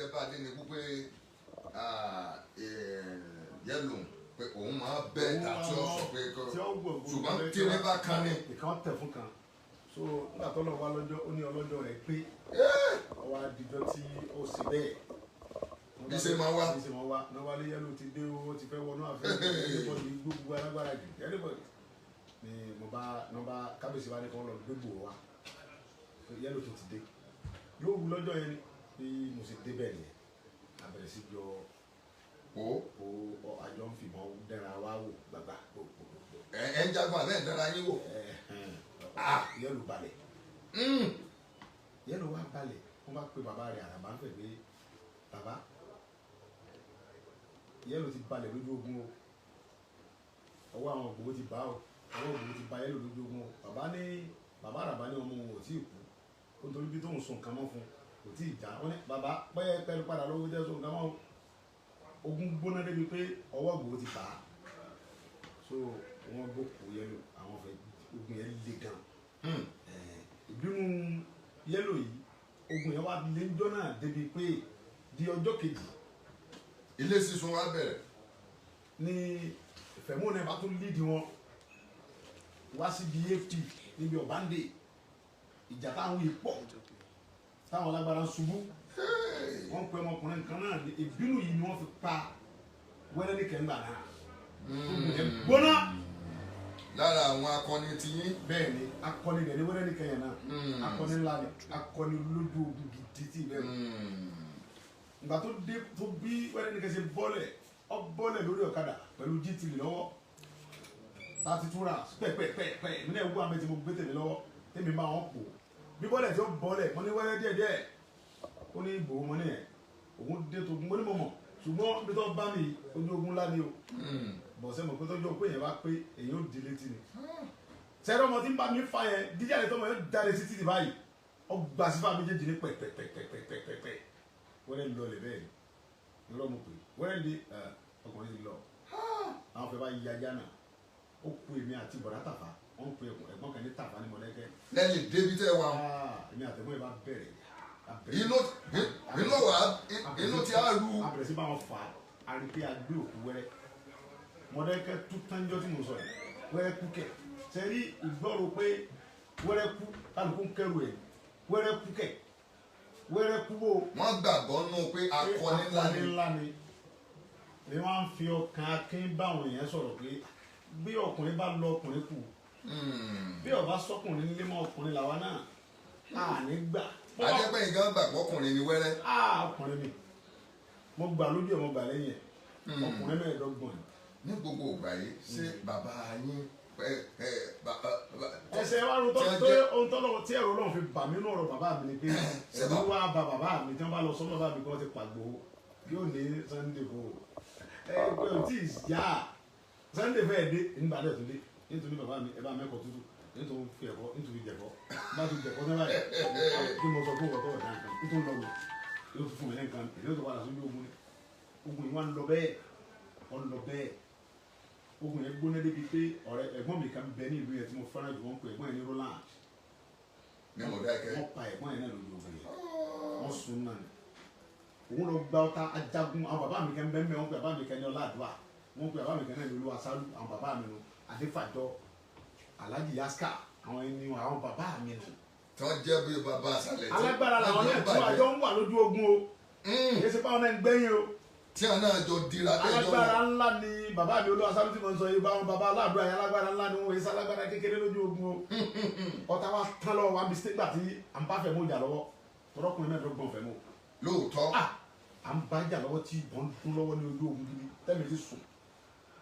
tẹ́ bá dé ni pé yẹ́lò pé òun máa bẹ́ tàbí ọ̀sọ̀ pé ṣùgbọ́n tí ní bá kan ní. ìkan tẹ̀ fún kan so nígbà tó lọ wá lọ́jọ́ ó ní ọlọ́jọ́ rẹ̀ pé ọwọ́ àdìjọ́ tí ó sì bẹ́ẹ̀. bí ṣe máa wá. bí ṣe máa wá náà wálé yẹ́lò ti dé owó ti fẹ́ wọnú àfẹ́ ẹ̀ẹ́dẹ́gbọ̀dì gbogbo alágbára jù ẹ̀ẹ́dẹ́gbọ̀dì ni mo bá kábíyèsí bá ní kí wọ́n lọ gbégbò wa yẹ́lò tó ti dé lóru lọ́jọ́ yẹn ni mo sì débẹ̀ nìyẹn abẹ̀rẹ̀ sí jọ o àjọ ń fìmọ̀ dẹ́ra wa wò gbàgbà. ẹ ń jagun àbẹ́ ìdára yín wò. yẹ́lò balẹ̀ yẹ́lò wa balẹ̀ wọ́n bá pe bàbá rẹ̀ àràbà ń fẹ̀ pé bàbá yẹ́lò ti balẹ̀ lójú ogun o ọwọ́ àwọn ògbówó ti bá o ọwọ́ ògbówó ti bá yẹ́lò lójú ogun o bàbá àràbà ní ọmọ òun ò tí ì kú nítorí bí tóun sùn nǹkan mọ́ fún kò tí ì já wọn ní bàbá pẹ́ẹ́ pẹ́ẹ́lú padà lọ́wọ́ jẹ́ sùn nǹkan mọ́ ogun gbóná débi pé ọwọ́ ògbówó ti bá a so wọ́n gbókò yẹ́lò àwọn fẹ́ ogun yẹn le gan ìbínú yẹ́lò yìí ogun yẹn wá lé ńjọ́ náà débi pé di ọjọ́ kejì ilé sísun wa bẹ̀rẹ̀ ní ìfẹ̀mú náà bá tún lídìí wọn wá síbi ft níbi ọ̀bándé ìjà táwọn yìí pọ̀ táwọn lágbára ń ṣubú wọ́n pe ọmọkùnrin kan náà ìbínú yìí ni wọ́n fi pa wẹ́rẹ́ ní kẹ́ńgbà náà gbóná. lára àwọn akọni ti yín. bẹ́ẹ̀ ni akọni rẹ̀ ní wẹ́rẹ́ ní kẹ́yìn náà akọni ńlá ni akọni lójú ogun gidi tí bẹ́ẹ̀ ìgbà tó dé tó bí wẹ́rẹ́ ní kẹ́sẹ̀ bọ́lẹ̀ lórí ọ̀kadà pẹ̀lú gt lọ́wọ́ láti túra pẹ́pẹ́pẹ́ mi náà wú àmì tí mo gbé tèmi lọ́wọ́ tèmi máa wọn pò bí bọ́lẹ̀ tí ó bọ́lẹ̀ mo ní wẹ́rẹ́ díẹ̀díẹ̀ ó ní ìbò mo ní ẹ̀ òun dé tó mo ní mo mọ̀ ṣùgbọ́n bí tó bá mi ojú ogun ńlá ni o bọ̀sẹ̀ mọ̀ pé tọ́jú pé èèyàn bá pé èèyàn ò di létí ni sẹ́rọ̀ ọmọ tí ń bá mi fa yẹn díjà lè tọ́ mọ̀ yóò dáre sí títì báyìí ọgbà sífà méjèèjì ní pẹ̀pẹ̀pẹ̀pẹ̀pẹ̀pẹ̀ wẹ́rẹ́ ń lọ lẹ̀ bẹ́ẹ̀ ni lọ́rọ̀ mo pè wẹ́rẹ́ ń de ọkùnrin ti lọ àwọn fẹ́ bá yí ajá náà ó kú èmi àti bọ̀dá tàfà wọ́n pe ẹ̀gbọ́n kan ní tàfà ní mọ̀lẹ́kẹ́. lẹ́yìn débi tẹ́ wa. èmi àtẹ̀gbọ́n yìí bá bẹ̀rẹ̀. inú ti á ru. a bẹ̀rẹ̀ sí bá wọn fà á rí pé a gbé òkú wẹ́rẹ́ mọ̀lẹ́kẹ́ tú tánjọ́ tí mo sọ yìí wẹ́rẹ́ kú kẹ̀ sẹ́rí ìgbọ́rò pé wẹ́rẹ́ kú kálukú ń kẹ́rù ẹ̀ wẹ́rẹ́ kú kẹ̀ wẹ́rẹ́ kú bò. wọ́n gbàgbọ́ nù pé akọni ńlá ni wọ́n á fi ọkàn akín báwọn èèyàn sọ̀rọ̀ pé bí ọkùnrin bá lọ ọkùnrin kù bí ọba sọkùnrin nílé mọ́ ọkùnrin làwa náà á ní gbà. adẹ́pẹ́ yìí gan gbàgbọ́ ọkùnrin ni wẹ́rẹ́. ọkùnrin mi mo gbà lójú ẹ̀ mo gbà lẹ́yìn ẹ̀ ọkùnrin mẹ́ẹ̀ẹ́dọ́gbọ̀n ni. ní gbogbo ìgbà yìí ṣé bàbá yín ẹsẹ̀ wa ló tọ́ ohun tọ́lọ́ tí ẹ̀rọ náà fi bà mí nínú ọ̀rọ̀ bàbá mi ni pé ẹ̀rọ wa bà bàbá mi tí wọ́n bá lọ sọ bàbá mi kí wọ́n ti pàgbó yóò ní Sunday kó ẹgbẹ́ ò tí ì yá Sunday fẹ́ẹ́ dé nígbà dẹ̀ tó dé nítorí bàbá mi ẹ bá mẹ́kọ̀ọ́ tútù nítorí fi ẹ̀kọ́ nítorí jẹ̀kọ́ bá ti jẹ̀kọ́ náà báyìí kí mo sọ fún ọ̀tọ̀ ọ̀dà nǹkan nítorí lọ wò yóò tún fún mi lẹ́ǹkan èdè tó padà sójú ogun ni ogun yìí wá ń lọ bẹ́ẹ̀ ogun yẹn gbóná débi pé ọ̀rẹ́ ẹ̀gbọ́n mi kan bẹ ní ìlú yẹn tí mo fẹ́ràn jù wọ́n pè ẹ̀gbọ́n yẹn ní Roland wọ́n pa ẹ̀gbọ́n yẹn náà lójú ogun yẹn wọ́n sun náà ni òun lọ gba ọta ajagun àwọn bàbá mi kan bẹ́ẹ̀ wọ́n pè bàbá mi kan ní Ọládùá wọ́n pè bàbá mi kan náà ní Olúwaṣálú àwọn bàbá mi nù Adéfàjọ Alhaji Yaska àwọn ẹni àwọn bàbá mi nù. tí wọ́n jẹ́ bí bàbá àṣàlẹ̀ tí alágbára làwọn náà tí wọ́n àjọ ń wà lójú ogun o èyí ṣe báwọn náà ń gbẹ́yìn o tí a náà jọ dira tẹ́jọ́ alágbára ńlá ni bàbá mi Olúwaṣálú tí mo ń sọ yìí báwọn bàbá Aládùá yẹn alágbára ńlá ni wọn èyí sálágbára kékeré lójú ogun o ọ̀tá wa tán lọ́wọ́ wa bí stégbà tí à ń bá fẹ́ mú ìjà lọ́wọ́ tọrọkùnrin mẹ́ẹ̀ẹ́dọ́gbọ̀n fẹ́ mú. lóòótọ́ à ń bá ìjà lọ́wọ́ tí ìbọn dún lọ́wọ́ ní ojú ogun gidi tẹ́mi ti sùn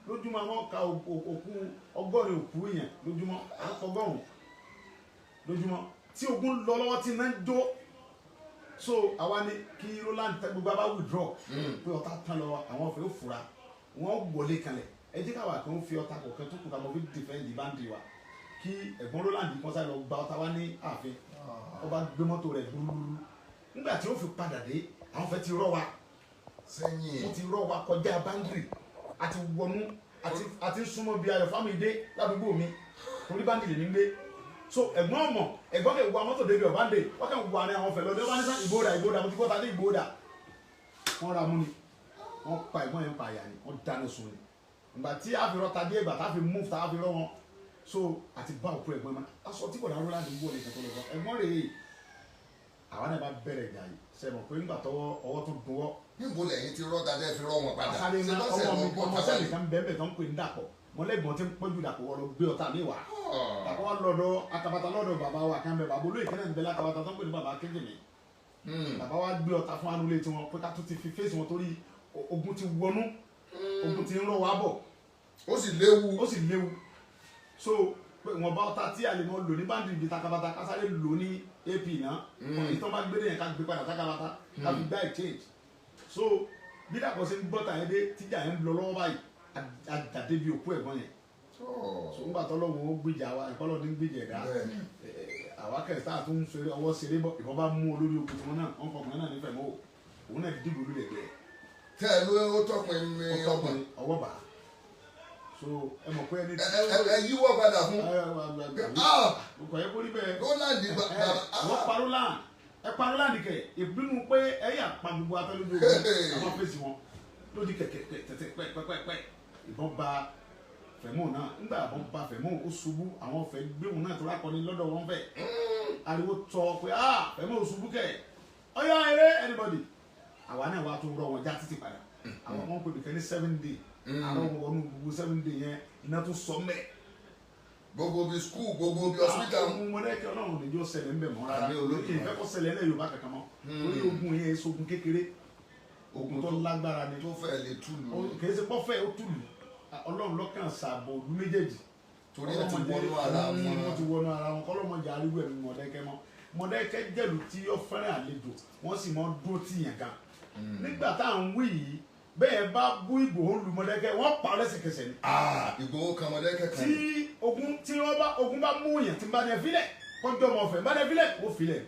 lójúmọ́ àwọn ka òkú ọgọ́rin òkú èèyàn lójúmọ́ àkọgọ́rùn lójúmọ́ tí ogun lọ lọ́wọ́ tí iná ń jó so àwa ni kí Roland gbogbo abá withdraw pé ọ̀tá tán lọ àwọn ọ̀fẹ́ òfura wọ́n wọlé kalẹ̀ ẹ jẹ́ káwa kan fi ọ̀tá kọ̀ọ̀kan tó kù ká mọ̀ fi defend báńdì wa kí ẹ̀gbọ́n Roland kan sáré lọ gba ọ̀tá wa ní ààfin ọba gbé mọ́tò rẹ̀ gbúrúgbúrú nígbà tí ó fi padà dé àwọn fẹ́ ti rọ́ wa sẹ́yìn wọ́n ti rọ́ wa kọjá báńdì àti wọnú àti súnmọ́ bí ayọ̀ fámìlì ládùúgbò mi torí báńdì lè ní gbé so ẹ̀gbọ́n ọmọ ẹ̀gbọ́n kẹ wọ mọ́tò débi ọ̀báǹdè wọ́n kẹ wọ ní àwọn fẹ̀lẹ́ ọdẹ wọn ní sá ìbòdà mo ti kọ́ta ní ìbòdà wọ́n ra mú ni wọ́n pa ẹ̀gbọ́n yẹn pa àyà ni wọ́n dáná sun ni ìgbà tí a fi rọta dé ìgbà tá a fi move tá a fi rọ wọn so àti bá òkú ẹ̀gbọ́n ma aṣọ tí kò dáró láti wọlé ìkẹtọ lọ ẹ̀gbọ́n rèé àwa náà bá bẹ̀rẹ̀ ìjà yìí sẹmọ pé nígbà tọ́wọ́ ọwọ́ tó dùn wọ́. níbo lẹ́yìn tí rọta dẹ fi rọ wọn padà. àṣàlẹ̀ iná ọwọ́ mi ọmọ sẹ́yìn kan bẹ́ẹ̀ bẹ́ẹ̀ tó ń pè ní dàpọ̀ mọ̀lẹ́gbọ̀n tí ń pọ́njú dàpọ̀ wọ́n lọ gbé ọ̀tá mi wá. dàpọ̀ wá lọ́dọ̀ akabata lọ́dọ̀ bàbá wa kan bẹ bàbá olóyè kẹ́lẹ́ ń bẹ lákabata tó ń pè ní bàbá kéjìlì. bàbá wa gbé ọ̀tá fún anulé tiwọn pé ká tún ti fi fèsì wọn torí ogun ti wọnú ogun ti ń rọ wá bọ̀. ó sì léwu. ó sì léwu so pé wọn bá ọ̀tá tí a lè mọ lò ní báńdì ibi takabata kásáré lò ní ap náà ìtàn bá gbé yẹn ká gbé padà takabata ká fi gbá exchange so bí dàpọ̀ sí ń gbọ́ta yẹn dé tíjà yẹn ń lọ lọ́wọ́ báyìí àdàdé bíi òkú ẹ̀gbọ́n yẹn so ńgbà tọ́lọ́wọ́ ó gbìjà wa ìkọlọ́ ní gbìjà ẹ̀dá àwa kẹsìtà tó ń fèrè ọwọ́ seré bọ́ ìbọn bá mú olórí okùn tiwọn náà wọn fọkùnrin náà nífẹ̀ẹ́ mọ́ òun náà dìbò lórí ẹ̀gbẹ́ tẹ ẹ ló ó tọkùn mi ọkùnrin ọwọ́ bá so ẹ mọ̀ pé ẹni tí ẹ yíwọ́ padà fún ọkọ̀ yẹ kó rí bẹ́ẹ̀ Roland wọ́n parọ́ láà ẹ parọ́ láà nìkẹ́ ìbínú pé ẹ yà pa gbogbo afẹ́lódé àwọn fèsì wọn lódì kẹ̀kẹ́ tẹ̀tẹ̀ pẹ́pẹ́pẹ́ ìbọn ba Fẹ̀mú náà nígbà ìbọn ba Fẹ̀mú ó ṣubú àwọn fẹ́ gbé òun náà tó rákọni lọ́dọ̀ wọn fẹ́ ariwo tọ pé Fẹ̀mú ó ṣubú kẹ̀ ọyá eré anybody àwa náà wà tó rọ wọn já títì padà àwọn ọmọ pé bìkẹ́ ní 7 day àwọn ọmọ wọnú gbogbo 7 day yẹn iná tó sọ mẹ́ gbogbo bi school gbogbo bi hospital. àwọn ọmọ mọ̀lẹ́kẹ́ ọlọ́run níjọ́ ṣẹlẹ̀ ń bẹ̀ mọ́ rárá ìfẹ́ kọ́ ṣẹlẹ̀ ẹ̀ Yorùbá kankan mọ́ orí ogun yẹn èso ogun kékeré ogun tó lágbára ni tó fẹ́ lè túlù kì í ṣe pọ́ fẹ́ ó túlù ọlọ́run lọ́kàn ṣàbò ọdún méjèèjì torí ẹ ti wọnú ara wọn wọ́n ti wọnú ara wọn kọ́lọ́mọjà arígbó ẹ̀mí Mọ̀dákẹ́kẹ́ mọ́ Mọ̀dákẹ́kẹ́ jẹ̀lú tí ó fẹ́ràn àlejò wọ́n sì mọ́ dúró tì yàn gan nígbà tá à ń wí yìí bẹ́ẹ̀ bá bú Ìgbòho lu Mọ̀dákẹ́kẹ́ wọ́n pa lẹ́sẹ̀kẹsẹ̀ ni. Ìgbòho kan Mọ̀dákẹ́kẹ́ kan. tí ogun bá mú yàn tí n bá ní ẹ filẹ̀ kọjọ́ ọmọ ọ̀fẹ́ n bá ní ẹ filẹ̀ ó filẹ̀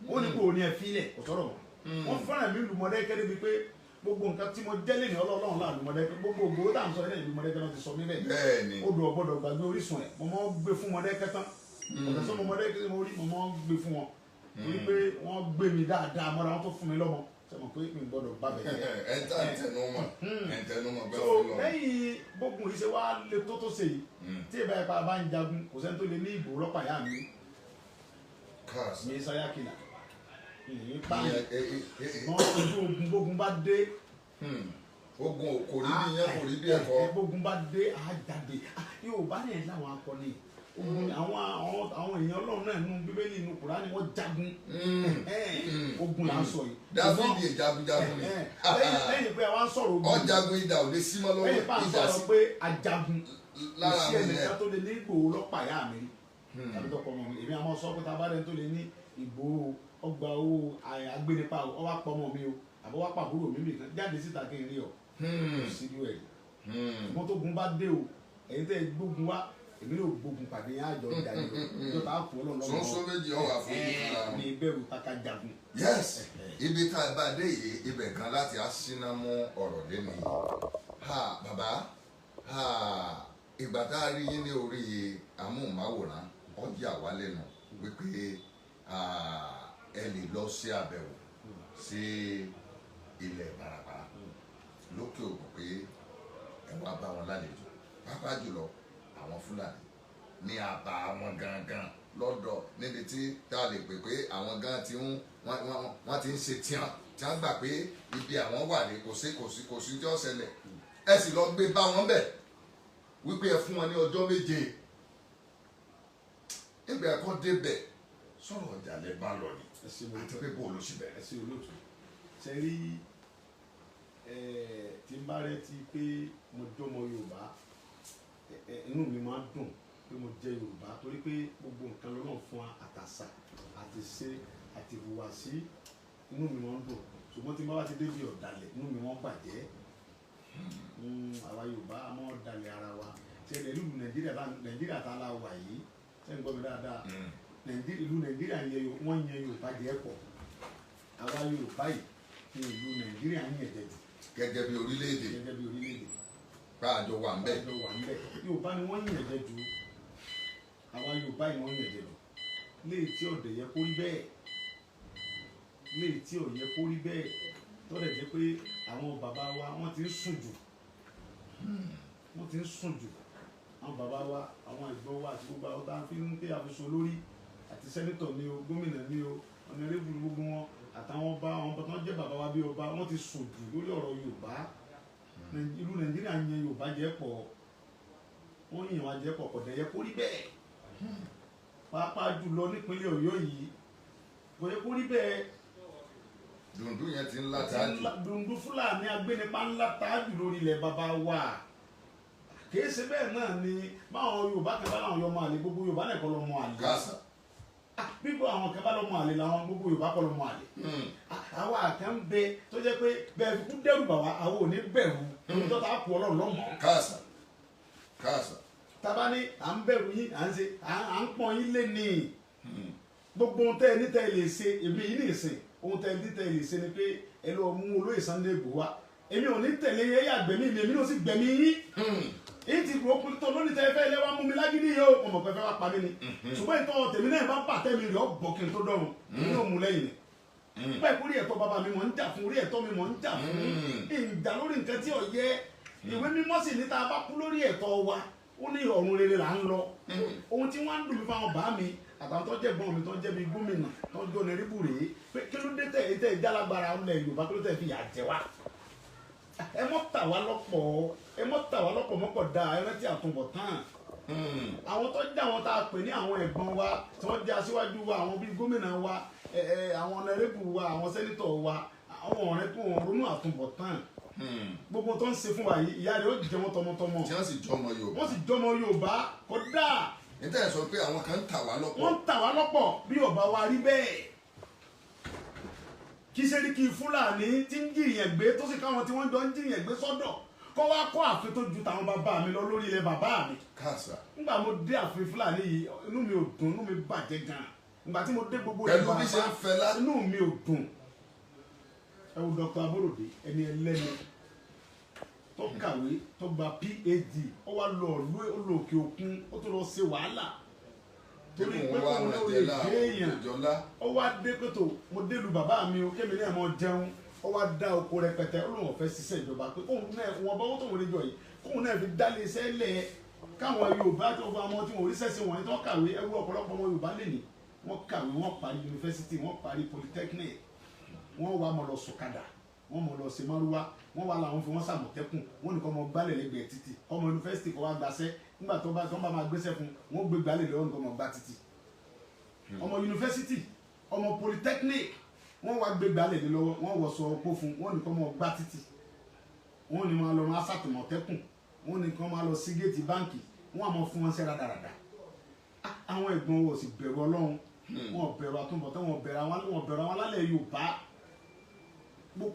ó ní kó o ní ẹ filẹ̀ kò tọrọ mọ́ wọ́n fẹ́ràn mi lu Mọ̀dákẹ́kẹ́ débi pé gbogbo nǹkan tí mo jẹ́ lẹ́nu ọlọ́run láàlú Mọ̀dákẹ́kẹ́ gbogbo ògbó tá à ń sọ ẹlẹ́yìn lu Mọ̀dákẹ́kẹ́ náà ti sọ mí bẹ́ẹ̀ bẹ́ẹ̀ni odò ọgbọ́dọ̀ gbàgbé orísun ẹ̀ mo mọ́ gbé fún Mọ̀dákẹ́kẹ́ tán ọ̀dọ̀ sọ́mọ Mọ̀dákẹ́kẹ́ mo rí mo mọ́ gbé fún wọn torí pé wọ́n gbé mi dáadáa mọ́ra wọn tó fún mi lọ́mọ sọmọ pé mi gbọ́dọ̀ bá bẹ jẹ ẹntẹnumọ bẹ́ẹ̀ so lẹ́yìn gbogbo ìṣe wa lè tó ṣe yìí tí ìbá ẹ̀pá bá ń jagun kò sẹ́ni tó lè ní ìbò rọ́pà yá mi mi sáyà kìlà ìyìn pààyàn ṣùgbọ́n ojú ogun gbógun bá dé ogun kò rí bí yẹn kò rí bí ẹ̀kọ́ gbógun bá dé àjáde yóò bá ní ẹ̀ láwọn akọni ogun àwọn èèyàn Ọlọ́run náà nínú Bíbélì inú Kùránì wọ́n jagun ogun là ń sọ yìí. Dáfídì jagunjagun ni lẹ́yìn pé àwa ń sọ̀rọ̀ ogun ọ̀jagun idà ò lè símọ́ lọ́wọ́ lẹ́yìn pé à ń sọ̀rọ̀ pé ajagun kò sí ẹnìkan tó lè ní Ìgbòho lọ́pàá yá mi tàbí tọkọ ọmọ mi èmi àmọ́ sọ pé tábàdé tó lè ní Ìgbòho ọgbà owó agbénipa ọwọ́ apọ̀ ọmọ mi o àbọ̀ wá pàbúrò mi nìkan jáde síta kí n rí ọ kò sí ju ẹ̀ mo tó gun bá dé o ẹ̀yin tẹ́ gbógun wá èmi ló gbógun pàdé yẹn àjọ ìdájọ́ ìjọ tá a kú ọlọ́run lọ́wọ́ sọ́nsọ́ méjì ọ̀wà fún mi ní ìbẹ̀rù taka jagun. yes ibi tá a bá dé yìí ibẹ̀ kan láti aṣínà mú ọ̀rọ̀ lẹ́nu yìí bàbá ìgbà tá a rí yín ní orí amóhùnmáwòrán ọjà wà lẹ́nu wípé ẹ lè lọ sí àbẹ̀wò sí ilẹ̀ Ìbàràpá lókè òkun pé ẹ wá bá wọn lálejò pàápàá jùlọ àwọn Fúlàní ní àbá wọn gangan lọ́dọ̀ níbi tí tá a lè pè pé àwọn gan ti ń wọ́n ti ń ṣe tí wọ́n gbà pé ibi àwọn wà ní kò sí tí ó ṣẹlẹ̀ ẹ sì lọ gbé bá wọn bẹ̀ wípé ẹ fún wọn ní ọjọ́ méje nígbà ẹ̀kọ́ débẹ̀ sọ̀rọ̀ ọjà lẹ bá lọ ni àti pé bó ló ṣe bẹ̀rẹ̀. ẹsẹ olóòtú ṣe rí tí n bá rẹ ti pé mo jọmọ Yorùbá inú mi máa dùn pé mo jẹ́ Yorùbá torí pé gbogbo nǹkan lọ́nà fún àtàṣà àti ṣe àti ìhùwàsí inú mi máa ń dùn ṣùgbọ́n tí n bá wá ti débi ọ̀dàlẹ̀ inú mi máa ń bàjẹ́ àwa Yorùbá a máa dalẹ̀ ara wa ṣe ìlú Nàìjíríà tá a la wà yìí ṣe ń gbọ́ mi dáadáa ìlú Nàìjíríà wọ́n yan Yorùbá jẹ́ pọ̀ àwa Yorùbá yìí ní ìlú Nàìjíríà ń yẹ̀jẹ̀ jù gẹ́gẹ́ bí orílẹ̀-èdè àjọ wà ń bẹ̀. Yorùbá ni wọ́n yàn jẹ jù àwa Yorùbá yìí wọ́n yàn jẹ jù léyìí tí ọ̀dẹ̀ yẹ kó rí bẹ́ẹ̀ tó lè jẹ́ pé àwọn bàbá wa wọ́n ti ń sùn jù wọ́n ti ń sùn jù àwọn bàbá wa àwọn ẹ̀gbọ́n wa àti gbogbo àwọn tá a fi ń pé àfiṣọ lórí àti sẹ́nítọ̀ ni o gómìnà ni o ọ̀nàrẹ́bù gbogbo wọn àtàwọn ọba àwọn ọba tó ń jẹ́ bàbá wa bí ọba wọ́n ti sùn jù lórí ọ̀rọ̀ Yorùbá ìlú Nàìjíríà yan Yorùbá jẹ́ pọ̀ wọ́n yàn wá jẹ́ pọ̀ kò dẹ̀ yẹ kó rí bẹ́ẹ̀ pàápàá jùlọ nípínlẹ̀ Ọ̀yọ́ yìí kò yẹ kó rí bẹ́ẹ̀. dùndún yẹn ti ń la táàjù. dùndún Fúlàní agbénipa ńlá táàjù lórí ilẹ̀ bàbá wa kìí ṣe bẹ́ẹ̀ náà ni báwọn Yorùbá kan bá láwọn yọmọ àlè gbogbo Yorùbá náà kọ́ lọ́mọ àlè. káàsà. bíbọ àwọn kan bá lọ́mọ àlè làwọn gbogbo Yorùbá kọ́ lọ́mọ àlè. àwa àkàn bẹ tó jẹ́ pé bẹ́ẹ̀ fi kú dẹ́rù bà wá àwọn ò ní bẹ̀rù tó ta kú Ọlọ́run lọ́mọ. káàsà káàsà. tábà ní à ń bẹ̀rù yín à ń ṣe à ń pọ́n yín lé ní gbogbo ohun tẹ́ ẹ ní tẹ́ ẹ lè ṣe èmi yìí nìsín ohun tẹ́ ẹ ní tẹ́ ẹ lè ṣe ni pé ẹ lọ mú olóyè Sunday Igboho wá èmi ò ní tẹ̀lé yẹn yà gbẹ̀mí mi èmi náà sì gbẹ̀mí yín èyí ti rò ó tó lónìí tẹ́ ẹ fẹ́ lẹ́wà mú mi lágídí yìí ó ọmọ pẹ́fẹ́ wá pa mí ni ṣùgbọ́n ìtọ́ tèmi náà bá bàtẹ́ mi rẹ̀ ọ́ bọ̀ kí n tó dọ̀rùn èmi náà mú lẹ́yìn ni bẹ́ẹ̀ kúrò ẹ̀tọ́ bàbá mi mọ̀ ń jà fún orí ẹ̀tọ́ mi mọ̀ ń jà fún ìjà lórí nǹkan tí ò yẹ ìwé mímọ́ sì ní tá a bá kú lórí ẹ̀tọ́ wa ó ní ọ̀run rere là ń lọ ohun tí wọ́n ń dùn mí fáwọn bá mi àtàwọn tó jẹ́ gbọ́n mi tó jẹ́ bí gómìnà tó jọ ní ríbù rèé pé kí ló dé tẹ̀ ìjálágbára ọ̀lẹ̀ Yorùbá kí ló tẹ̀ fi yà jẹ wá ẹ mọ́ tà wá lọ́pọ̀ mọ́pọ̀ dáa ẹ rántí àtúbọ̀tán àwọn tó jẹ́ àwọn tá a pè ní àwọn ẹ̀gbọ́n wa tí wọ́n jẹ́ aṣíwájú wa àwọn bíi gómìnà wa àwọn ọ̀nàrẹ́bù wa àwọn sẹ́nítọ̀ wa àwọn ọ̀rẹ́ tó ń ronú àtúbọ̀tán gbogbo tó ń ṣe fún wa yìí ìyá rẹ̀ ó jẹ wọn tọmọtọmọ tí wọ́n sì jọmọ Yorùbá. wọ́n sì jọmọ Yorùbá kódà. níta ẹ̀ sọ pé àwọn kan ń tà wá lọ́pọ̀. wọ́n ń tà wá lọ́pọ̀ bí ọba wa rí bẹ́ẹ̀ kí sẹ́ríkì Fúlàní tí ń jìyàn gbé tó sì káwọn tí wọ́n jọ ń jìyàn gbé sọ́dọ̀ kọ́ wá kọ́ ààfin tó ju tàwọn bàbá mi lọ lórí ilẹ̀ bàbá mi. káàsà. nígbà mo dé ààfin Fúlàní yìí inú mi ò dùn inú mi bàjẹ́ gan nígbà tí mo dé gbogbo pẹ̀lú bí ṣe ń fẹ́ lá. inú mi ò dùn ẹ wo Dr. Aborode ẹni ẹlẹ́ni tó kàwé tó gba PhD ó wá lọ òkè òkun ó tó lọ ṣe wàhálà torí pé kò ní òye kéèyàn ó wá dé pẹ̀tọ̀ mo dé lu bàbá mi o kémi náà mọ jẹun ó wá dá oko rẹpẹtẹ ó lóun fẹ́ ṣiṣẹ́ ìjọba pé kóun náà wọn bá wọn tó wọlé jọ yìí kóun náà fi dálé iṣẹ́ lẹ̀ káwọn Yorùbá tó fún ọmọ tí wọn ò rí sẹ́sìn wọ̀nyí tó kàwé ẹwú ọ̀pọ̀lọpọ̀ ọmọ Yorùbá lè ní wọ́n kàwé wọ́n parí yunifásitì wọ́n parí polytechnic wọ́n wá mọ̀ lọ sọ̀kadà wọ́n mọ̀ lọ ṣe márúwá wọ́n wá làwọn fi wọ́n sàmọ̀tẹ́kùn wọ́n nìkan mọ̀ gbálẹ̀ lẹ́gbẹ̀ẹ́ títì ọmọ yunifásitì kọ́ wá gbaṣẹ́ nígbà tó bá máa gbéṣẹ́ fún wọ́n gbé gbálẹ̀ lọ́wọ́ nìkan mọ̀ gbá títì ọmọ yunifásitì ọmọ polytechnic wọ́n wá gbé gbálẹ̀ lé lọ́wọ́ wọ́n wọ̀ sọ ọkọ̀ fún wọ́n nìkan mọ̀ gbá títì wọ́n ní máa lọ máa sàtìmọ̀tẹ́kùn wọ́n nìkan máa lọ sí géètì báǹkì wọ́n á mọ̀ fún wọn ṣẹ́ rádaràdà àwọn ẹ̀gbọ́n wọn ò sì bẹ̀rù Ọlọ́run wọn ò bẹ̀rù àtúbọ̀tán wọn bẹ̀rù àwọn alálẹ̀ Yorùbá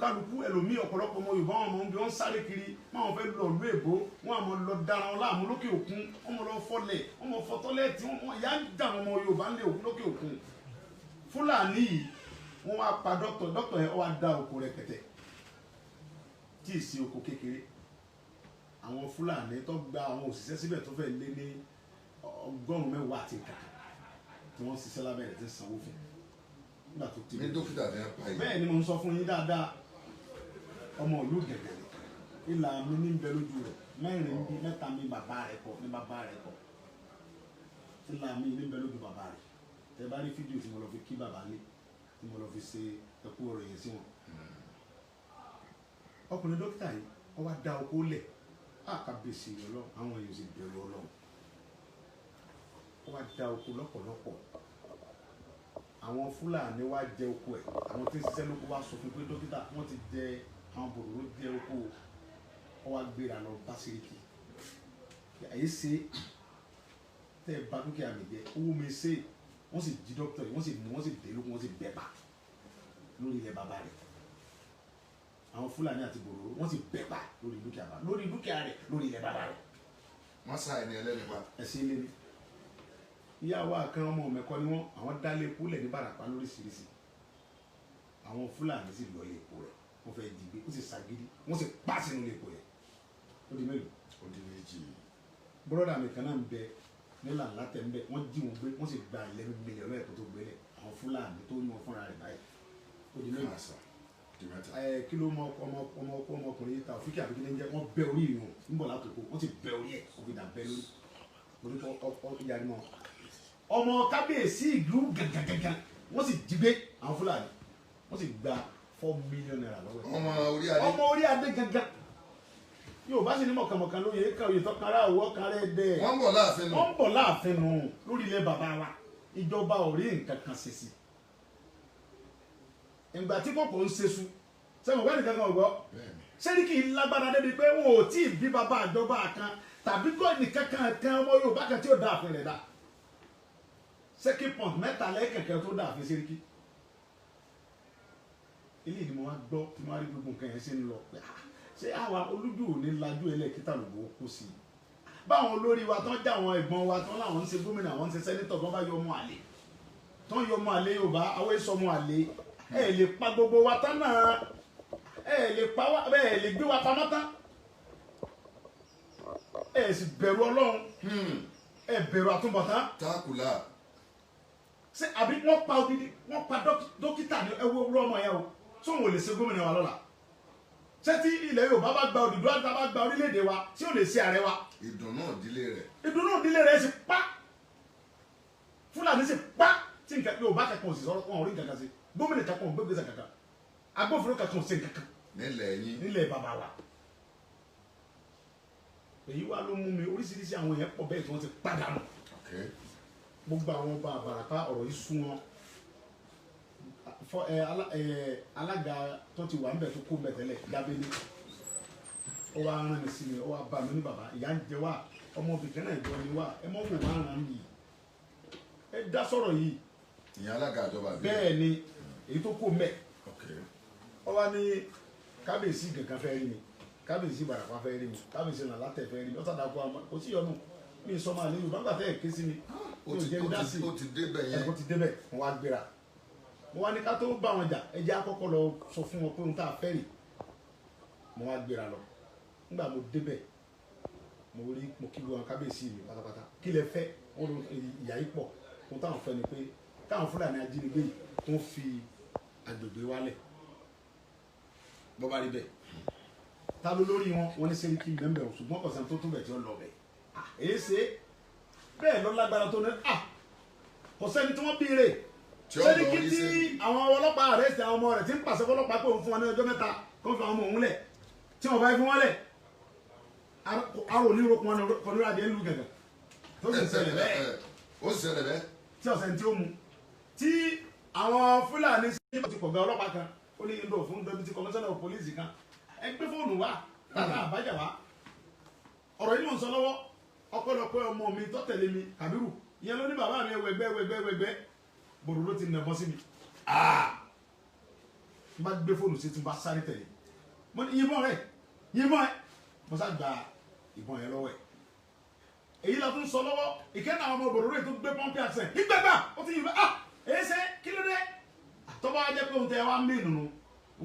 kálukú ẹlòmíì ọ̀pọ̀lọpọ̀ ọmọ Yorùbá wọn mọ̀ bí wọ́n sáré kiri wọn fẹ́ lọ ìlú èbó wọn àmọ́ lọ dára wọn láàmú lókè òkun wọn mọ̀ lọ fọlẹ̀ wọn mọ̀ fọ tọ́lẹ́ẹ̀tì wọn ìyá ń dà wọn ọmọ Yorùbá ńlẹ̀ òkun lókè òkun Fúlàní yìí wọn wá pa dókítà yẹn wá da oko rẹpẹtẹ tí ì sí oko kékeré àwọn Fúlàní tó gba àwọn òṣìṣẹ́ síbẹ̀ tó fẹ́ lé ní 100 àti kàkà tí wọ́n ṣiṣẹ́ lábẹ́ rẹ̀ ti sanwó fún nígbà tó ti ní dókítà ní apá yìí. bẹ́ẹ̀ ni mo ń sọ fún yín dáadáa ọmọ ìlú gẹ̀gẹ̀ ìlà mi ní bẹ lójú rẹ̀ mẹ́rin bí mẹ́ta mi bàbá rẹ̀ kọ ní bàbá rẹ̀ kọ ìlà mi ní bẹ lójú bàbá rẹ̀ tẹ bá rí fídíò tí mo lọ fi kí bàbá lé tí mo lọ fi ṣe ẹkú ọ̀rọ̀ yẹn sí wọn. ọkùnrin dókítà yìí ó wá dá oko lẹ̀ àkàbèsì Ọlọ́run àwọn èèyàn sì bẹ̀rù Ọlọ́run ó wá dá oko lọ́pọ̀lọpọ̀ àwọn Fúlàní wá jẹ oko ẹ̀ àwọn tí ń ṣiṣẹ́ lóko wá sọ fún pé dókítà wọ́n ti jẹ àwọn bòròró jẹ oko ó wá gbéra lọ bá Sẹ́ríkì àyè ṣe tẹ́ ẹ bá dúkìá mi jẹ owó mi ṣe wọ́n sì jí dókítà yìí wọ́n sì mú wọ́n sì dé lóko wọ́n sì bẹ̀ pa lórí ilẹ̀ bàbá rẹ̀ àwọn Fúlàní àti bòròró wọ́n sì bẹ̀ pa lórí dúkìá rẹ̀ lórí ilẹ̀ bàbá rẹ̀. wọ́n sá ẹni ẹlẹ́ni pa. ẹ̀sìn ilé ni ìyàwó àkàn ọmọ mẹ́kọ́ ni wọ́n àwọn dálé epo lẹ̀ ní Bàràpá lóríṣiríṣi àwọn Fúlàní sì lọ ilé epo rẹ̀ wọ́n fẹ́ jí gbé ó sì ṣàgídí wọ́n sì pa sínú ilé epo yẹn ó di mélòó. ó di méjì. bọ́dà mi kan náà ń bẹ nílà látẹ̀ ń bẹ wọ́n jí wọn gbé wọ́n sì gba 11 mílíọ̀nù ẹ̀kọ́ tó gbélé àwọn Fúlàní tó yún wọn fúnra rẹ̀ báyìí ó di mélòó. kí ló ọmọkùnrin yìí ta òfìkì àbíkí ní jẹ́ wọ́n bẹ orí ìrùn níbọ̀ látòkò wọ́n ti bẹ orí ẹ̀ òfin dà bẹ lórí orí ìyá ni mọ́ ọmọ kábíyèsí ìlú gàgàgàgà wọ́n sì jí gbé àwọn Fúlàní wọ́n sì gba 4 million naira lọ́wọ́ ọmọ orí adé gangan yóò bá sì ní mọ̀kànmọ̀kàn lóye ká oyè tọ́kan ara òwò kan rẹ̀ dẹ̀ wọ́n ń bọ̀ láàfin nù lórí ilẹ̀ bàbá wa ìjọba ò rí nǹkan kan ṣe sí ìgbà tí kòkò ń ṣe su sẹ́wọ̀n wẹ́ẹ̀nì kankan ọ̀gbọ́ sẹ́ríkì lágbára débi pé wọn ò tí ì bí bàbá àjọba kan tàbí gọ́ọ̀nì kankan kan ọmọ Yorùbá kan tí ó dá àfin rẹ̀ dá sẹ́kì pọ̀ǹt mẹ́ta lẹ́kẹ̀kẹ́ tó dá àfin sẹ́ríkì ilé ni mo wá gbọ́ tí mo wá rí gbogbo nǹkan yẹn ṣe ń lọ pé ṣé àwa olójú ò ní lajú ẹlẹ́kítà lògbó kú sí i báwọn olórí wa tán já àwọn ẹ̀gbọ́n wa tán láwọn ń ṣe gómìnà àwọn ń ṣe sẹ́nítọ̀ tán bá yọ ọmọ àlè tán yọ ọmọ àlè Yorùbá àwọn èso ọmọ àlè ẹ lè pa gbogbo wa tán náà ẹ lè pa wá ẹ lè gbé wa pamọ́ tán ẹ sì bẹ̀rù Ọlọ́run ẹ bẹ̀rù àtúbọ̀tán. tákùlà. ṣé àbí wọ́n pa odidi wọ́n pa dókítà ní ẹwọ́ ọmọ yẹn o sóhun ò lè ṣe gómìnà wa lọ́la ṣé tí ilẹ̀ Yorùbá bá gba Odùduwà tá bá gba orílẹ̀-èdè wa tí ò lè ṣe ààrẹ wa. ìdùnnú ìdílé rẹ̀ sì pa Fúlàní sì pa tí nǹkan Yorùbá kankan ò sì sọ̀rọ̀ wọn ò rí nǹkan kan sí gómìnà kankan ò gbégbèsè kankan agbófinró kankan ò ṣe kankan nílẹ̀ bàbá wa. èyí wá ló mú mi oríṣiríṣi àwọn èèyàn pọ̀ bẹ́ẹ̀ tí wọ́n ti pàdánù. gbogbo àwọn ọba àbàràpá ọ̀rọ̀ yìí sún wọn alága tó ti wà ń bẹ̀ tó kó bẹ̀ tẹ́lẹ̀ Dábélé ó wá rán mi sí mi ó wá bá mi ní bàbá ìyá ń jẹ wá ọmọbìnrin náà ìjọ ni wá ẹ mọ́ wò wá rán mi ẹ dá sọ̀rọ̀ yìí. ìyá alága àjọba bẹ́ẹ̀ ni èyí tó kó mẹ́ ọ wá ní kábíyèsí kankan fẹ́ rí mi kábíyèsí Ìbàràpá fẹ́ rí mi kábíyèsí Nàlátẹ̀ fẹ́ rí mi ọ̀sán dàgbà kò sí yọnu mi sọ máa léyìn bàbá tẹ̀ ké sí mi ó ti débẹ̀ yẹn ó ti débẹ̀ mo wá gbéra mo wá ní ká tó bá wọn jà ẹ jẹ́ àkọ́kọ́ lọ sọ fún wọn pé ohun tá a fẹ́ rè mo wá gbéra lọ nígbà mo débẹ̀ mo kí wọn kábíyèsí mi pátápátá kí lẹ fẹ́ wọn lọ ìyá yìí pọ̀ ohun táwọn fẹ́ ni pé káwọn Fúlàní ajínigbé yìí tó ń fi agbègbè wálẹ̀ bọ́ bá rí bẹ́ẹ̀ ta ló lórí wọn ní Sẹ́ríkì mẹ́mbẹ̀ ṣùgbọ́n kọ̀sán tó tún bẹ̀ tí ó lọ bẹ̀ èyí ṣe bẹ́ẹ̀ lọ lágbára tó ní kọ̀sẹ́ni tí wọ́n bíire Sẹ́ríkì tí àwọn ọlọ́pàá arrest àwọn ọmọ rẹ̀ tí ń pàṣẹ fọlọ́pàá pé òun fún wọn ní ọjọ́ mẹ́ta kó fi àwọn ọmọ òun lẹ̀ tí wọ́n bá fi wọ́n lẹ̀ arò onírokun wọn kọ́ni adé ń lu gẹ̀gẹ̀ tó sì ṣẹlẹ̀ bẹ́ẹ̀ tí ọ̀sẹ̀ tí ó mu tí àwọn Fúlàní sí ti pọ̀gá ọlọ́pàá kan ó ní ìlú òfin deputy commissioner of police kan ẹ gbé fóònù wá bàbá àbájá wá ọ̀rọ̀ yìí mò ń sọ lọ́wọ́ ọpẹ́lọpẹ́ ọmọ mi tó tẹ̀lé mi Kàbírù ìyẹn ló ní bàbá mi wẹ̀gbẹ́ bòrò ló ti nà bọ́ sí mi n bá gbé fóònù sí tí n bá sáré tẹ̀lé mo ní yìnbọn ẹ mo sá gba ìbọn yẹn lọ́wọ́ ẹ̀ èyí la tún sọ lọ́wọ́ ìkẹ́ni àwọn ọmọ bòrò rẹ̀ tó gbé pọ́ńpì àṣẹ ìgbẹ́gbà ó ti yìnbọn èyí ṣe kí ló dé tọ́ba jẹ́ pé òun tẹ wá mí nùnú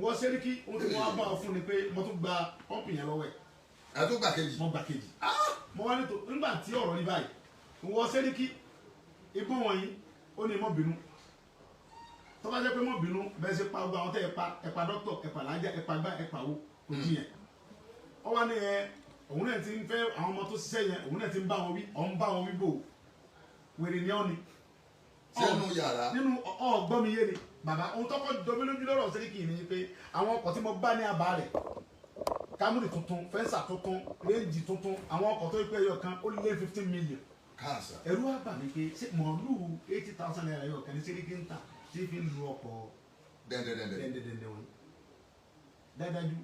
wọ́n Sẹ́ríkì òun ti wọ́n á bá ọ fún ni pé mo tún gba pọ́ǹpì yẹn lọ́wọ́ ẹ̀. ẹ tún gbà kejì. mo gbà kejì. mo wá nítorí nígbà tí ọ̀rọ̀ rí báyìí wọ́n Sẹ́ríkì ìbọn wọ̀nyí ó ní mọ́ bínú tọ́ba jẹ́ pé mọ́ bínú bẹ́ẹ̀ ṣe pa ọgbà àwọn tẹ́ ẹ̀pa dọ́kítọ̀ ẹ̀pa làájá ẹ̀pa gbá ẹ̀pa wo kò jí yẹn. ọ wá ní òun náà ti ń fẹ́ àwọn ọmọ tó ṣiṣẹ́ yẹn òun náà ti ń bá wọn wí ọ̀n bá wọn wí bò wèrè ni ọ́ ni sínú yàrá nínú ọgbọ́n mi yé ni bàbá ohun tó kọ́ jọ mí lójú lọ́rọ̀ Sẹ́ríkì ni pé àwọn ọkọ̀ tí mo bá ní àbá rẹ̀ Camry tuntun fẹ́ǹsà tuntun réǹjì tuntun àwọn ọkọ̀ tó yẹ pé ẹyọ kan ó lé 15 million ẹ̀rú wá bà mí pé mọ̀ọ́lù 80,000 naira ẹyọ kan ní Sẹ́ríkì ń tà tí fi ń lu ọkọ̀ dẹ́ndẹ́dẹ́ndẹ́ wọn dájú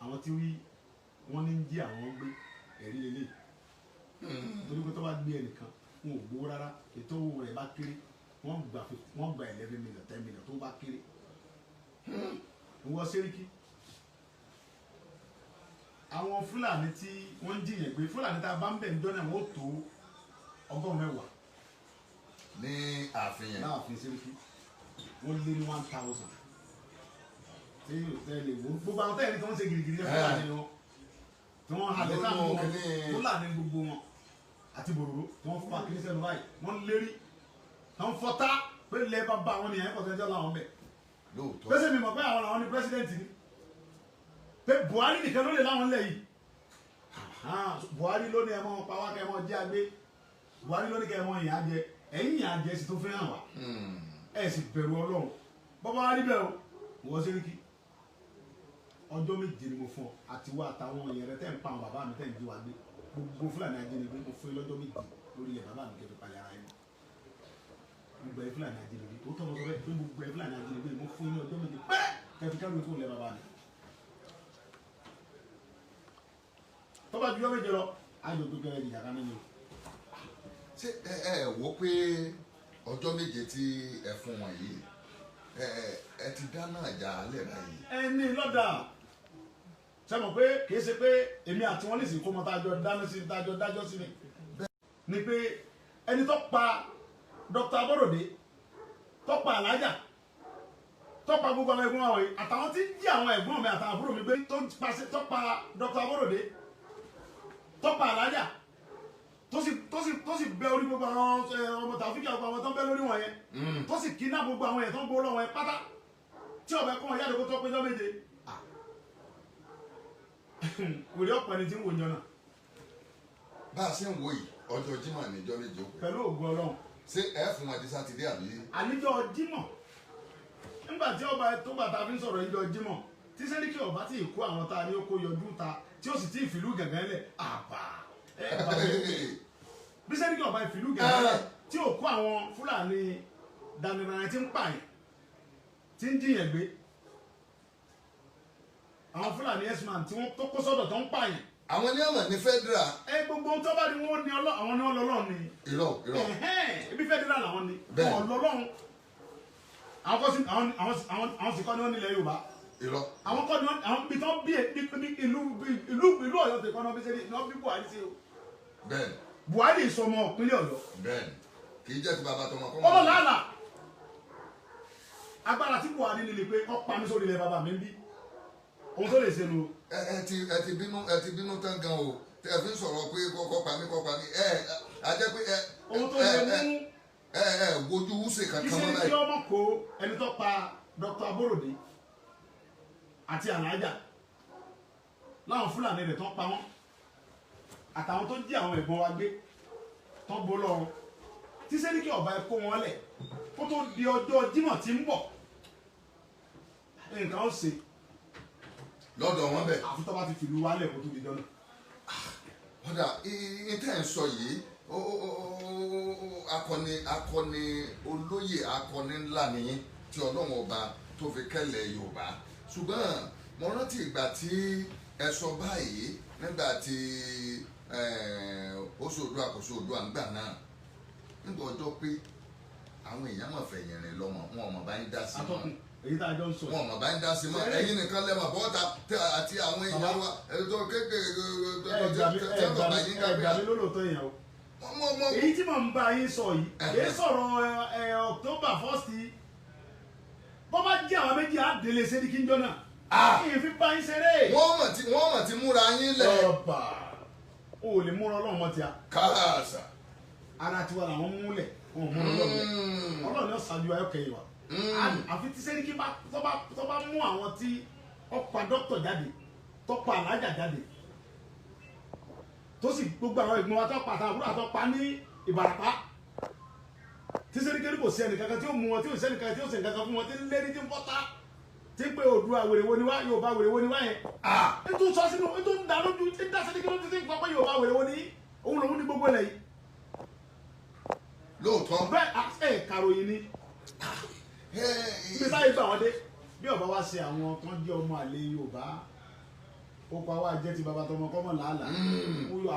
àwọn tí wọ́n ní ń jí àwọn gbé ẹ̀rí lélẹ̀ torí pé tó bá gbé ẹnìkan wọn ò gbowó rárá ètò owó rẹ̀ bá kéré wọ́n gba 11 million 10 million tó bá kéré wọ́n Sẹ́ríkì àwọn Fúlàní tí wọ́n ń jiyàn gbé Fúlàní tá a bá ń bẹ̀ ń dọ́nà wọ́n tó 100 ní ààfin yẹn láàfin Sẹ́ríkì wọ́n lé ní 1,000 tí yóò tẹ́lẹ̀ wọ́n gbogbo àwọn tẹ́lẹ̀ tí wọ́n ṣe gírígírí ní Fúlàní wọn tí wọ́n halẹ̀ sáà wọn Fúlàní gbogbo wọn àti bòròró tí wọ́n fún akíní sẹ́nu báyìí wọ́n lérí àwọn fọta pé lẹ́ẹ̀ bá bá àwọn nìyẹn pọ̀ tẹ́jọ́ làwọn bẹ̀. lóòótọ́ pèsè mi mọ̀ pé àwọn làwọn ní pírẹsidẹ́ǹtì ni pé Buhari nìkan ló lè láwọn ńlẹ̀ yìí Buhari ló ní ẹ mọ́ pa wá kẹ́ ẹ mọ́ jẹ́ àgbé Buhari ló ní kẹ́ ẹ mọ́ ìyá jẹ ẹ̀yìn ìyá jẹ sì tó fẹ́ hàn wá ẹ̀ sì bẹ̀rù Ọlọ́run bọ́bá wá rí bẹ́ẹ̀ o wọ́n Sẹ́ríkì ọjọ́ méje ni mo fún ọ àti wá àtàwọn èèyàn rẹ tẹ́ ń pa àwọn bàbá mi tẹ́ ń jí wa gbé gbogbo Fúlàní ajínigbé mo fún yín lọ́jọ́ méje lórí ilẹ̀ bàbá mi kẹfì palẹ̀ ara yín gbogbo ẹ̀ Fúlàní ajínigbé ó tọ́ mo sọ bẹ́ẹ̀ pé gbogbo ẹ̀ Fúlàní ajínigbé mo fún yín ọjọ́ méje pẹ́ kẹfì kẹrù fún ilẹ̀ bàbá mi tó bá ju ọjọ́ méje lọ ayọ̀ tó kẹrẹ ìjà kan nínú. ṣé ẹ wò pé ọjọ́ méje tí ẹ fún wọn yìí ẹ ti dáná àjà alẹ́ báyìí. ẹ ní lọ́dà ṣe mọ̀ pé kì í ṣe pé èmi àti wọn lè sì kó mọ tájọ dáná sí tájọ dájọ́ sí ni pé ẹni tó pa Dr. Aborode tó pa Alájà tó pa gbogbo àwọn ẹ̀gbọ́n àwọn yìí àtàwọn tí ń jí àwọn ẹ̀gbọ́n mi àtàwọn àbúrò mi gbé tó pa Dr. Aborode tó pa Alájà tó sì bẹ orí gbogbo àwọn ọmọ Tàfíkì àgbà àwọn tó ń bẹ lórí wọn yẹn tó sì kidnap gbogbo àwọn yẹn tó ń gbó lọ́wọ́ yẹn pátá tí ọbẹ̀ kọ́ wọn jáde kó tó péjọ́ méje wòlé ọ̀pọ̀ ẹni tí ń wò jọ náà. bá a ṣe ń wo yìí ọjọ́ Jímọ̀ níjọ́ méje ó pẹ́. pẹ̀lú ògùn Ọlọ́run. ṣé ẹ fún wọn di sátidé àbí. àníjọ́ Jímọ̀ nígbà tí ọba tó bàtà fi ń sọ̀rọ̀ ìjọ Jímọ̀ tí Sẹ́ríkì ọba tí ì kó àwọn tá a ní ó kó yọjú ta tí ó sì tí ì fìlú gàngán lẹ̀ àbá bí Sẹ́ríkì ọba ìfìlú gàngán lẹ̀ tí ò kó àwọn Fúlàní dànìrànà tí ń pààyàn tí ń jiyàn gbé àwọn Fúlàní x-man tí wọ́n tó kó sọ́dọ̀ tó ń pààyàn. àwọn ní ọmọ ní federal. gbogbo tó bá ní wọn ní àwọn ní wọn lọ́lọ́run ni. irọ́. ibi federal làwọn ni. bẹ́ẹ̀ wọn lọ́lọ́run àwọn sì kọ́ ni wọ́n nílẹ̀ Yorùbá. irọ́. àwọn kọ́ ni wọ́n àwọn ibi tó bí ìlú Ọ̀yọ́ ti kọ́ ní wọ́n bí Buhari sí o. bẹ́ẹ̀ni. Buhari sọmọ ìpínlẹ̀ Ọ̀yọ́. bẹ́ẹ̀ni kì í jẹ́ ti bàbá tọmọ kọ́. ọmọ làálà agbára tí Buhari nílé pé kọ́ pa mí sórí ilẹ̀ bàbá mi ń bí ohun tó lè ṣe nu. ẹ ti bínú tán gan o tẹ fi ń sọ̀rọ̀ pé kọ́kọ́ pa mí a jẹ́ pé ohun tó lè mú. wojú wúṣe kankan mọ́ iṣẹ́ báyìí. tí ọmọ kó ẹni tó pa Dr. Aborode àti Alájà láwọn Fúlàní rẹ̀ tó pa wọ́n àtàwọn tó jí àwọn ẹ̀gbọ́n wa gbé tó bó lọ́rùn tí Sẹ́ríkì ọba ẹ kó wọn lẹ̀ kó tó di ọjọ́ Jímọ̀ tí ń bọ̀ nǹkan ó ṣe lọ́dọ̀ wọn bẹ̀. àfi tó bá ti fìlú wálẹ̀ kó tó di jọ́nà. kódà ìtẹ́ ń sọ yìí akọni olóyè akọni ńlá nìyí tí Ọlọ́run ọba tó fi kẹ́lẹ̀ Yorùbá ṣùgbọ́n mo rántí ìgbà tí ẹ sọ báyìí nígbà tí Oṣòdùà Oṣòdùà ńgbà náà nígbà ọjọ́ pé àwọn èèyàn mọ̀ fẹ̀yìn rìn lọ́mọ wọn ò mọ̀ bá ń dá sí wọn èyí tá a jọ ń sọ. wọn ò mọ̀ bá ń dá sí wọn ẹ̀yin nìkan lẹ́mọ̀ bọ́ta àti àwọn èèyàn wa ẹ̀rọ kékeré ẹ̀gbà mi lólóòótọ́ èèyàn o. èyí tí mò ń bá yín sọ yìí èyí sọ̀rọ̀ October 1st bọ́ bá jẹ́ àwọn méjì á délé Sẹ́ríkì ń jọ náà kí n fi bá yín ṣeré. wọ́n mọ̀ tí múra yín lẹ̀. ọba o ò lè múra Ọlọ́run mọ́ ti a. káàsà. ara tiwa làwọn múlẹ̀ wọn ò múra Ọlọ́run lẹ̀ Ọlọ́run ní ọ̀sán ju ayọ́kẹ́yìn wa. àfi tí Sẹ́ríkì tó bá mú àwọn tí ọ̀pá dókítà jáde tó pa Alájà jáde tó sì gbogbo àwọn ìgbìmọ̀ wa tó pa àtàwọn àbúrò àtọ́ pa ní Ìbàràpá tí Sẹ́ríkì kò sí ẹnìkankan tí ó mú wọn tí ó sí ẹnìkankan tí ó sì nǹkankan fún wọn tí ń lérí tí ń fọ́tá tí ń pé Oòduà wèrèwo ni wá Yorùbá wèrèwo ni wá yẹn nítorí sọ sínú nítorí ń da lójú tí ń dá Sẹ́ríkì lójú tí ń gbọ́ pé Yorùbá wèrèwo ni òun lòun ní gbogbo ilẹ̀ yìí. lóòótọ́. bẹ́ẹ̀ kàròyìn ni ibi táyé gbà wọ́n dé bí ọba wa ṣe àwọn kan jẹ́ ọmọ àlè Yorùbá ó pa wá jẹ́ ti bàbá tọmọ kọ́mọ làálàá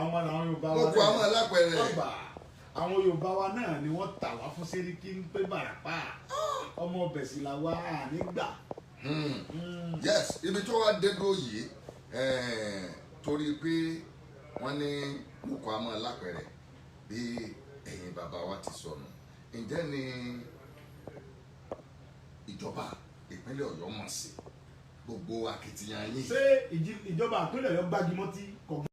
àwọn Yorùbá wa ó kó àwọn alápẹ̀rẹ̀ ọgbà àwọn Yorùbá wa náà ni wọ́n tà wá fún Sẹ́ríkì ń pé Bàràpá ọmọ bẹ̀sì là wá nígbà. yes ibi tó wá dé dúró yìí torí pé wọ́n ní lóko àmọ́ alápẹ̀rẹ̀ bí ẹ̀yin bàbá wa ti sọnù ǹjẹ́ ni ìjọba ìpínlẹ̀ Ọ̀yọ́ mọ̀ sí gbogbo akitiyan yín. ṣé ìjọba ìpínlẹ̀ Ọ̀yọ́ gbági mọ́ tí kò